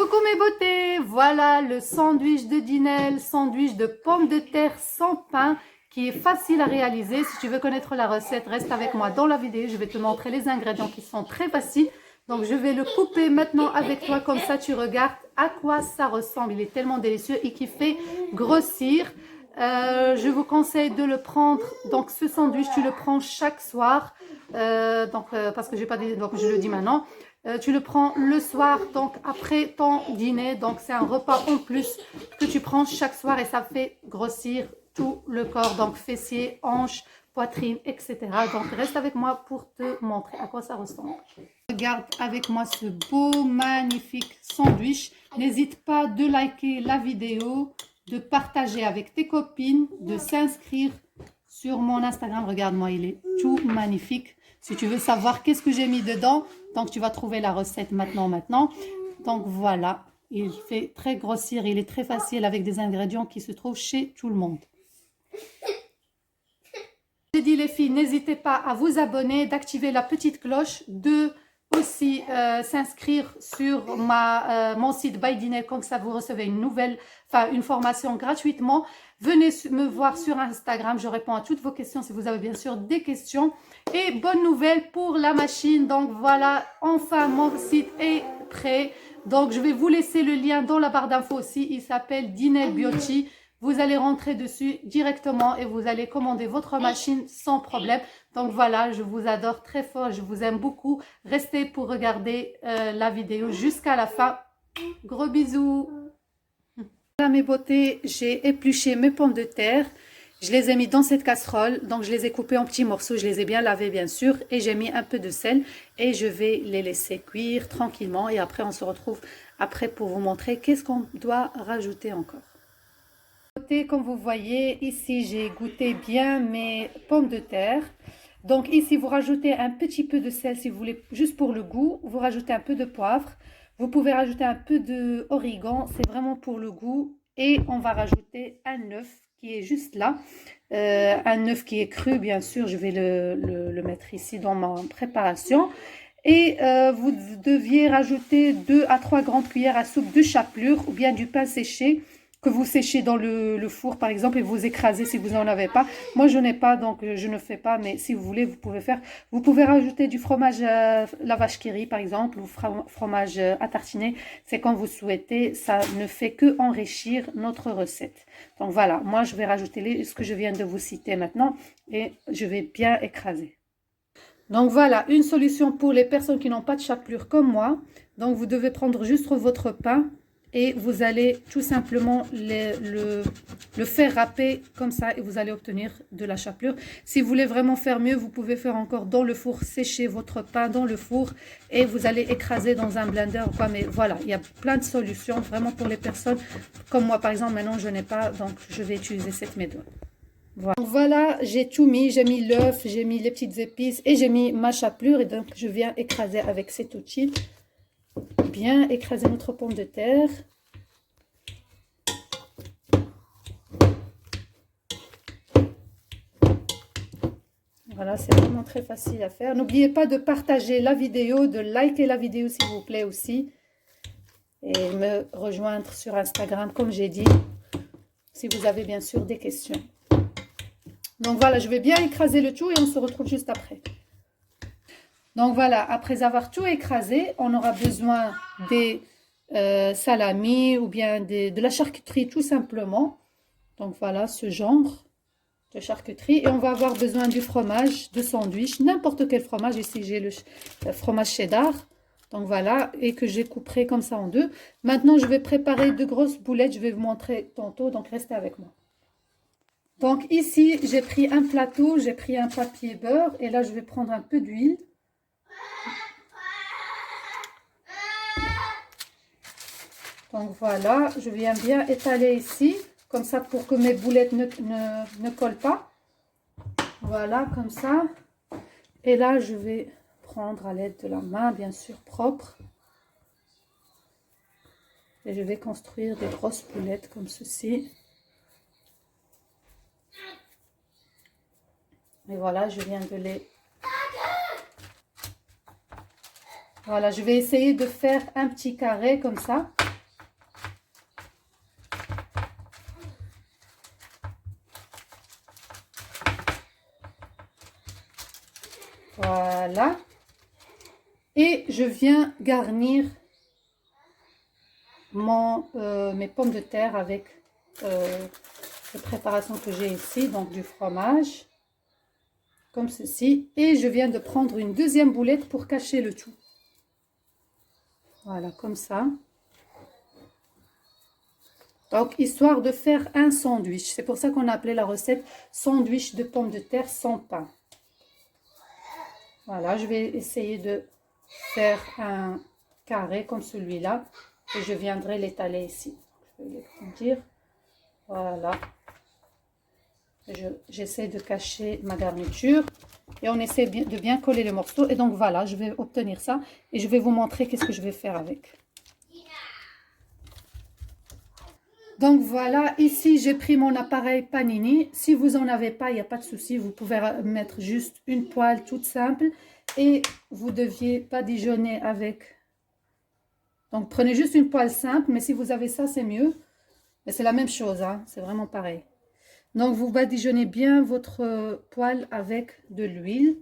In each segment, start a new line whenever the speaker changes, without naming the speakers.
Coucou mes beautés, voilà le sandwich de Dinel, sandwich de pommes de terre sans pain qui est facile à réaliser. Si tu veux connaître la recette, reste avec moi dans la vidéo, je vais te montrer les ingrédients qui sont très faciles. Donc je vais le couper maintenant avec toi, comme ça tu regardes à quoi ça ressemble. Il est tellement délicieux et qui fait grossir. Je vous conseille de le prendre, donc ce sandwich tu le prends chaque soir, parce que j'ai pas dit, donc je le dis maintenant. Tu le prends le soir, donc après ton dîner, donc c'est un repas en plus que tu prends chaque soir et ça fait grossir tout le corps, donc fessiers, hanches, poitrine, etc. Donc reste avec moi pour te montrer à quoi ça ressemble. Regarde avec moi ce beau, magnifique sandwich. N'hésite pas de liker la vidéo, de partager avec tes copines, de s'inscrire sur mon Instagram. Regarde-moi, il est tout magnifique. Si tu veux savoir qu'est-ce que j'ai mis dedans, donc tu vas trouver la recette maintenant. Donc voilà, il fait très grossir, il est très facile avec des ingrédients qui se trouvent chez tout le monde. J'ai dit les filles, n'hésitez pas à vous abonner, d'activer la petite cloche, de aussi s'inscrire sur mon site By Dinel, comme ça vous recevez une formation gratuitement. Venez me voir sur Instagram, je réponds à toutes vos questions si vous avez bien sûr des questions. Et bonne nouvelle pour la machine, donc voilà, enfin mon site est prêt. Donc je vais vous laisser le lien dans la barre d'infos aussi, il s'appelle Dinel Beauty. Vous allez rentrer dessus directement et vous allez commander votre machine sans problème. Donc voilà, je vous adore très fort, je vous aime beaucoup. Restez pour regarder la vidéo jusqu'à la fin. Gros bisous. Voilà mes beautés, j'ai épluché mes pommes de terre. Je les ai mis dans cette casserole, donc je les ai coupées en petits morceaux. Je les ai bien lavées bien sûr et j'ai mis un peu de sel. Et je vais les laisser cuire tranquillement. Et après on se retrouve après pour vous montrer qu'est-ce qu'on doit rajouter encore. Comme vous voyez, ici j'ai goûté bien mes pommes de terre. Donc ici vous rajoutez un petit peu de sel si vous voulez, juste pour le goût. Vous rajoutez un peu de poivre. Vous pouvez rajouter un peu d'origan, c'est vraiment pour le goût. Et on va rajouter un œuf qui est juste là. Un œuf qui est cru, bien sûr, je vais le mettre ici dans ma préparation. Et vous deviez rajouter 2 à 3 grandes cuillères à soupe de chapelure ou bien du pain séché que vous séchez dans le four par exemple et vous écrasez si vous n'en avez pas. Moi je n'ai pas, donc je ne fais pas, mais si vous voulez vous pouvez faire. Vous pouvez rajouter du fromage la vache qui rit par exemple, ou fromage à tartiner, c'est quand vous souhaitez, ça ne fait que enrichir notre recette. Donc voilà, moi je vais rajouter ce que je viens de vous citer maintenant et je vais bien écraser. Donc voilà, une solution pour les personnes qui n'ont pas de chapelure comme moi. Donc vous devez prendre juste votre pain et vous allez tout simplement le faire râper comme ça et vous allez obtenir de la chapelure. Si vous voulez vraiment faire mieux, vous pouvez faire encore dans le four, sécher votre pain dans le four et vous allez écraser dans un blender ou quoi. Mais voilà, il y a plein de solutions vraiment pour les personnes comme moi par exemple. Maintenant je n'ai pas, donc je vais utiliser cette méthode. Voilà, j'ai tout mis, j'ai mis l'œuf, j'ai mis les petites épices et j'ai mis ma chapelure et donc je viens écraser avec cet outil. Bien écraser notre pomme de terre. Voilà, c'est vraiment très facile à faire. N'oubliez pas de partager la vidéo, de liker la vidéo s'il vous plaît aussi. Et me rejoindre sur Instagram comme j'ai dit, si vous avez bien sûr des questions. Donc voilà, je vais bien écraser le tout et on se retrouve juste après. Donc voilà, après avoir tout écrasé, on aura besoin des salamis ou bien de la charcuterie tout simplement. Donc voilà, ce genre de charcuterie. Et on va avoir besoin du fromage de sandwich, n'importe quel fromage. Ici, j'ai le fromage cheddar. Donc voilà, et que j'ai coupé comme ça en deux. Maintenant, je vais préparer de grosses boulettes. Je vais vous montrer tantôt, donc restez avec moi. Donc ici, j'ai pris un plateau, j'ai pris un papier beurre. Et là, je vais prendre un peu d'huile. Donc voilà, je viens bien étaler ici, comme ça pour que mes boulettes ne collent pas. Voilà, comme ça. Et là, je vais prendre à l'aide de la main, bien sûr, propre. Et je vais construire des grosses boulettes comme ceci. Et voilà, je viens de les... Voilà, je vais essayer de faire un petit carré comme ça. Et je viens garnir mes pommes de terre avec les préparations que j'ai ici, donc du fromage, comme ceci. Et je viens de prendre une deuxième boulette pour cacher le tout. Voilà, comme ça. Donc, histoire de faire un sandwich. C'est pour ça qu'on a appelé la recette sandwich de pommes de terre sans pain. Voilà, je vais essayer de faire un carré comme celui-là. Et je viendrai l'étaler ici. Je vais l'agrandir. Voilà. J'essaie de cacher ma garniture. Et on essaie de bien coller les morceaux. Et donc voilà, je vais obtenir ça. Et je vais vous montrer qu'est-ce que je vais faire avec. Donc voilà, ici j'ai pris mon appareil Panini. Si vous n'en avez pas, il n'y a pas de souci. Vous pouvez mettre juste une poêle toute simple. Et vous ne deviez pas badigeonner avec. Donc prenez juste une poêle simple. Mais si vous avez ça, c'est mieux. Mais c'est la même chose, hein, c'est vraiment pareil. Donc vous badigeonnez bien votre poêle avec de l'huile.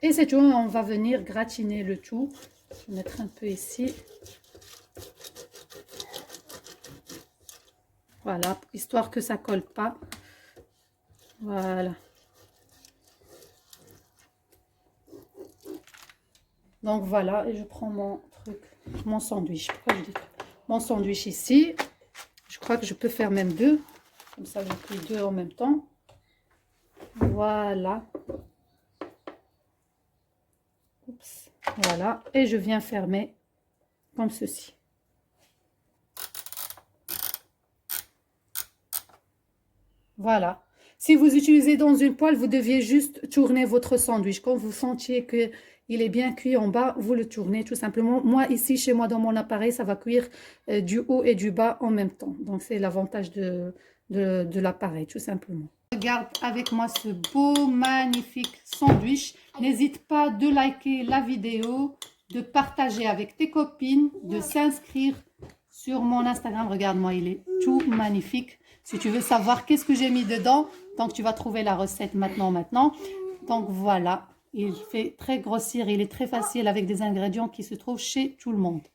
Et c'est tout, on va venir gratiner le tout. Je vais mettre un peu ici. Voilà, histoire que ça colle pas. Voilà. Donc voilà, et je prends mon truc, mon sandwich. Pourquoi je dis mon sandwich ici? Je crois que je peux faire même deux. Comme ça, je plie deux en même temps. Voilà. Oups. Voilà. Et je viens fermer comme ceci. Voilà. Si vous utilisez dans une poêle, vous deviez juste tourner votre sandwich. Quand vous sentiez qu'il est bien cuit en bas, vous le tournez tout simplement. Moi, ici, chez moi, dans mon appareil, ça va cuire du haut et du bas en même temps. Donc, c'est l'avantage de l'appareil, tout simplement. Regarde avec moi ce beau, magnifique sandwich. N'hésite pas de liker la vidéo, de partager avec tes copines, de s'inscrire sur mon Instagram. Regarde-moi, il est tout magnifique. Si tu veux savoir qu'est-ce que j'ai mis dedans, donc tu vas trouver la recette maintenant. Donc voilà, il fait très grossir, il est très facile avec des ingrédients qui se trouvent chez tout le monde.